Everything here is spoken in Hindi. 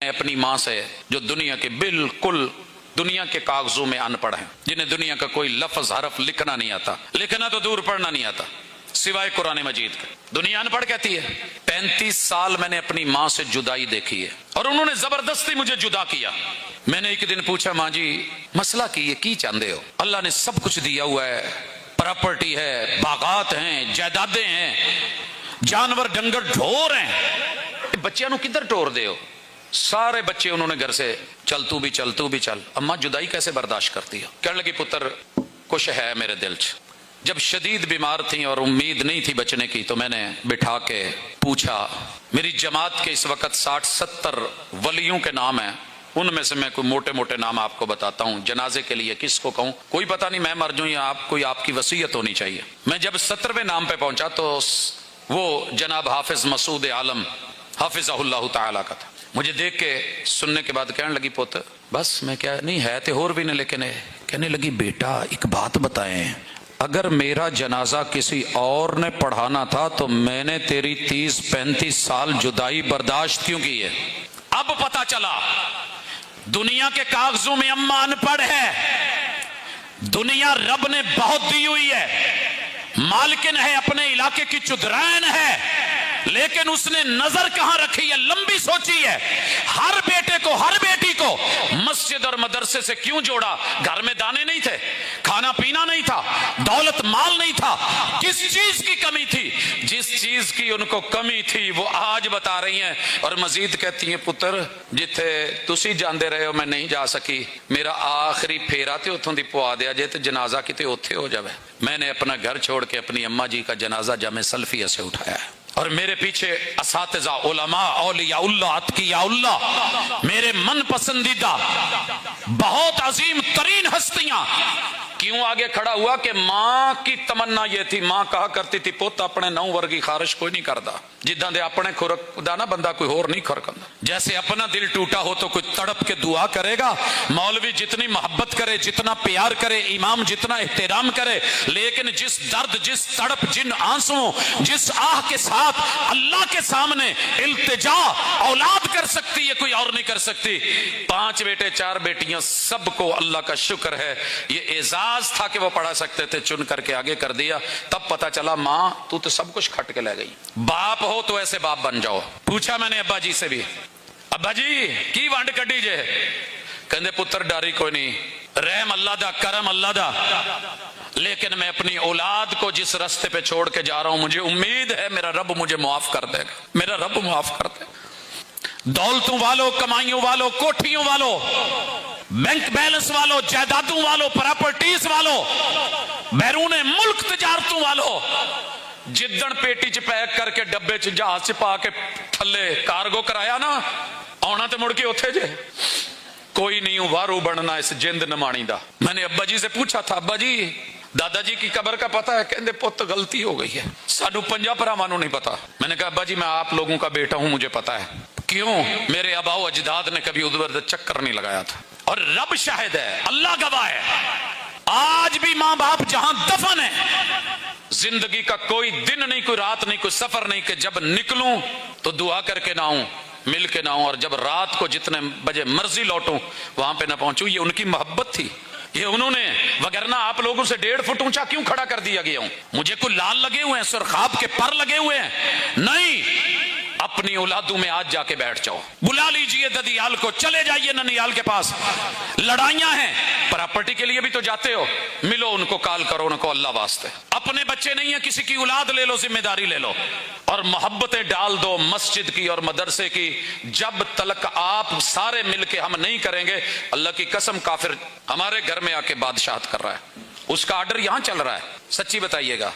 अपनी माँ से जो दुनिया के बिल्कुल दुनिया के कागजों में अनपढ़ हैं, जिन्हें दुनिया का कोई लफ्ज हरफ लिखना नहीं आता, लिखना तो दूर पढ़ना नहीं आता सिवाय कुरान मजीद के। दुनिया अनपढ़ कहती है। 35 साल मैंने अपनी माँ से जुदाई देखी है और उन्होंने जबरदस्ती मुझे जुदा किया। मैंने एक दिन पूछा, माँ जी मसला की ये की चाहते हो? अल्लाह ने सब कुछ दिया हुआ है, प्रॉपर्टी है, बागात हैं, जायदादें हैं, जानवर डंगर ढोर हैं, बच्चों किधर टोर दे हो? सारे बच्चे उन्होंने घर से चल तू भी चल, तू भी चल। अम्मा जुदाई कैसे बर्दाश्त करती है? कहने लगी पुत्र कुछ है मेरे दिल च। जब शदीद बीमार थी और उम्मीद नहीं थी बचने की तो मैंने बिठा के पूछा, मेरी जमात के इस वक्त 60-70 वलियों के नाम हैं, उनमें से मैं कोई मोटे मोटे नाम आपको बताता हूँ, जनाजे के लिए किसको कहूँ, कोई पता नहीं मैं मर जाऊं या आप कोई आपकी वसीयत होनी चाहिए। मैं जब 17वें नाम पे पहुंचा तो वो जनाब हाफिज मसूद आलम हाफिज़हुल्लाह ताला का था। मुझे देख के सुनने के बाद कहने लगी पुत्र बस मैं क्या नहीं है तो और भी नहीं, लेकिन कहने लगी बेटा एक बात बताएं, अगर मेरा जनाजा किसी और ने पढ़ाना था तो मैंने तेरी 30-35 साल जुदाई बर्दाश्त क्यों की है? अब पता चला दुनिया के कागजों में अम्मा अनपढ़ है, दुनिया रब ने बहुत दी हुई है, मालकिन है, अपने इलाके की चुदरैन है, लेकिन उसने नजर कहां रखी है, लंबी सोची है। हर बेटे को हर बेटी को मस्जिद और मदरसे से क्यों जोड़ा? घर में दाने नहीं थे, खाना पीना नहीं था, दौलत माल नहीं था, किस चीज की कमी थी? जिस चीज की उनको कमी थी वो आज बता रही हैं और मजीद कहती हैं पुत्र जिथे तुसी जांदे रहे हो मैं नहीं जा सकी, मेरा आखिरी फेरा ते उथों दी पवा दिया जे ते जनाजा किते उत्थे हो जावे। मैंने अपना घर छोड़ के अपनी अम्मा जी का जनाजा जामे सल्फिया से उठाया है और मेरे पीछे असातिज़ा उलमा औलियाउल्लाह अतकियाउल्लाह मेरे मन पसंदीदा बहुत अजीम तरीन हस्तियां। क्यों आगे खड़ा हुआ कि मां की तमन्ना यह थी, मां कहा करती थी पुत अपने नौ वर्गी खारिश कोई नहीं करता, जिदा दे अपने खुरक दा ना बंदा कोई होर नहीं खुरकंदा। जैसे अपना दिल टूटा हो तो कोई तड़प के दुआ करेगा, मौलवी जितनी मोहब्बत करे, जितना प्यार करे, इमाम जितना एहतराम करे, लेकिन जिस दर्द, जिस तड़प, जिन आंसुओं, जिस आह के साथ अल्लाह के सामने इल्तिजा औलाद कर सकती है कोई और नहीं कर सकती। 5 बेटे 4 बेटियां, सबको अल्लाह का शुक्र है ये एजाज था कि वो पढ़ा सकते थे, चुन करके आगे कर दिया। तब पता चला मां तू तो सब कुछ खट के ले गई, बाप हो तो ऐसे बाप बन जाओ। पूछा मैंने अब्बा जी से भी, अब्बा जी की वंड कड्डी जे? कहते पुत्र डारी कोई नहीं, रहम अल्लाह दा, करम अल्लाह दा, लेकिन मैं अपनी औलाद को जिस रास्ते पे छोड़ के जा रहा हूं मुझे उम्मीद है मेरा रब मुझे माफ कर देगा, मेरा रब माफ कर देगा। दौलतों वालों, कमाइयों वालों, कोठियों वालों, बैंक बैलेंस वालों, जायदादों वालों, प्रॉपर्टीज वालों, बैरून मुल्क तजारतों वालों, जिद्दन पेटी च पैक करके डब्बे च जहाज च पा के थले कार्गो कराया ना, आना तो मुड़ के उथे जे कोई नहीं वारू बनना इस जिंद नमाणी दा। मैंने अब्बा जी से पूछा था, अब्बा जी दादाजी की कब्र का पता है? कहते पुत गलती हो गई है, सानू 50 भरावां नहीं पता। मैंने कहा अब्बा जी मैं आप लोगों का बेटा हूं, मुझे पता है। क्यों? मेरे आबाओ अजदाद ने कभी उधर चक्कर नहीं लगाया था और रब शाहिद है, अल्लाह गवाह है, आज भी मां बाप जहां दफन है, जिंदगी का कोई दिन नहीं, कोई रात नहीं, कोई सफर नहीं कि जब निकलूं तो दुआ करके ना आऊं, मिल के ना आऊं, और जब रात को जितने बजे मर्जी लौटूं वहां पे ना पहुंचूं। ये उनकी मोहब्बत थी, ये उन्होंने, वगरना आप लोगों से 1.5 फुट ऊंचा क्यों खड़ा कर दिया गया हूं? मुझे कोई लाल लगे हुए हैं, सुरखाब के पर लगे हुए हैं? नहीं, अपनी औलादों में आज जाके बैठ जाओ, बुला लीजिए ददियाल को, चले जाइए ननियाल के पास, लड़ाइयां हैं, प्रॉपर्टी के लिए भी तो जाते हो, मिलो उनको, कॉल करो उनको अल्लाह वास्ते। अपने बच्चे नहीं है, किसी की औलाद ले लो, जिम्मेदारी ले लो और मोहब्बतें डाल दो मस्जिद की और मदरसे की। जब तलक आप सारे मिलके हम नहीं करेंगे, अल्लाह की कसम काफिर हमारे घर में आके बादशाहत कर रहा है, उसका ऑर्डर यहां चल रहा है, सच्ची बताइएगा।